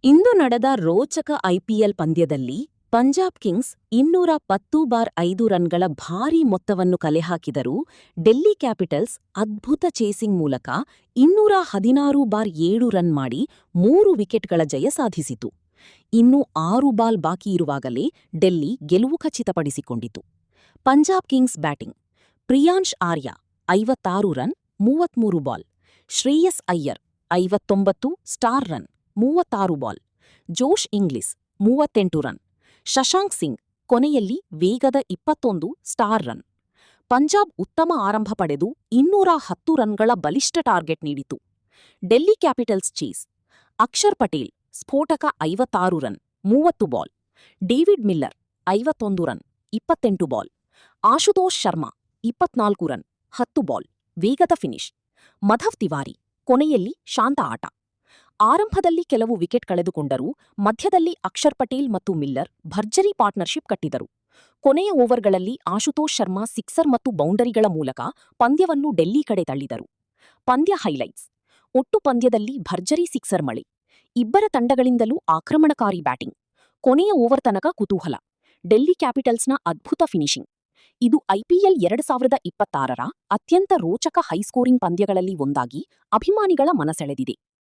ಇಂದು ನಡೆದ ರೋಚಕ ಐಪಿಎಲ್ ಪಂದ್ಯದಲ್ಲಿ ಪಂಜಾಬ್ ಕಿಂಗ್ಸ್ 210/5 ರನ್ಗಳ ಭಾರೀ ಮೊತ್ತವನ್ನು ಕಲೆಹಾಕಿದರೂ ಡೆಲ್ಲಿ ಕ್ಯಾಪಿಟಲ್ಸ್ ಅದ್ಭುತ ಚೇಸಿಂಗ್ ಮೂಲಕ 216/7 ರನ್ ಮಾಡಿ 3 ವಿಕೆಟ್ಗಳ ಜಯ ಸಾಧಿಸಿತು. ಇನ್ನು 6 ಬಾಲ್ ಬಾಕಿಯಿರುವಾಗಲೇ ಡೆಲ್ಲಿ ಗೆಲುವು ಖಚಿತಪಡಿಸಿಕೊಂಡಿತು. Punjab Kings batting: Priyansh Arya 56 run 33 ball, Shreyas Iyer 59 star run 36 ball, Josh Inglis 38 run, Shashank Singh ಕೊನೆಯಲ್ಲಿ ವೇಗದ 21 ಸ್ಟಾರ್ ರನ್. ಪಂಜಾಬ್ ಉತ್ತಮ ಆರಂಭ ಪಡೆದು 210 ರನ್ಗಳ ಬಲಿಷ್ಠ ಟಾರ್ಗೆಟ್ ನೀಡಿತು. ಡೆಲ್ಲಿ ಕ್ಯಾಪಿಟಲ್ಸ್ ಚೇಸ್: ಅಕ್ಷರ್ ಪಟೇಲ್ ಸ್ಫೋಟಕ 56 run 30 ball, David Miller 51 run 28 ball, Ashutosh Sharma 24 run 10 ball, ವೇಗದ ಫಿನಿಶ್. ಮಧವ್ ತಿವಾರಿ ಕೊನೆಯಲ್ಲಿ ಶಾಂತ ಆಟ. ಆರಂಭದಲ್ಲಿ ಕೆಲವು ವಿಕೆಟ್ ಕಳೆದುಕೊಂಡರೂ ಮಧ್ಯದಲ್ಲಿ ಅಕ್ಷರ್ ಪಟೇಲ್ ಮತ್ತು ಮಿಲ್ಲರ್ ಭರ್ಜರಿ ಪಾರ್ಟ್ನರ್ಶಿಪ್ ಕಟ್ಟಿದರು. ಕೊನೆಯ ಓವರ್ಗಳಲ್ಲಿ ಆಶುತೋಷ್ ಶರ್ಮಾ ಸಿಕ್ಸರ್ ಮತ್ತು ಬೌಂಡರಿಗಳ ಮೂಲಕ ಪಂದ್ಯವನ್ನು ಡೆಲ್ಲಿ ಕಡೆ ತಳ್ಳಿದರು. ಪಂದ್ಯ ಹೈಲೈಟ್ಸ್: ಒಟ್ಟು ಪಂದ್ಯದಲ್ಲಿ ಭರ್ಜರಿ ಸಿಕ್ಸರ್ ಮಳೆ, ಇಬ್ಬರ ತಂಡಗಳಿಂದಲೂ ಆಕ್ರಮಣಕಾರಿ ಬ್ಯಾಟಿಂಗ್, ಕೊನೆಯ ಓವರ್ ತನಕ ಕುತೂಹಲ, ಡೆಲ್ಲಿ ಕ್ಯಾಪಿಟಲ್ಸ್ನ ಅದ್ಭುತ ಫಿನಿಶಿಂಗ್. ಇದು ಐಪಿಎಲ್ 2026ರ ಅತ್ಯಂತ ರೋಚಕ ಹೈಸ್ಕೋರಿಂಗ್ ಪಂದ್ಯಗಳಲ್ಲಿ ಒಂದಾಗಿ ಅಭಿಮಾನಿಗಳ ಮನಸೆಳೆದಿದೆ.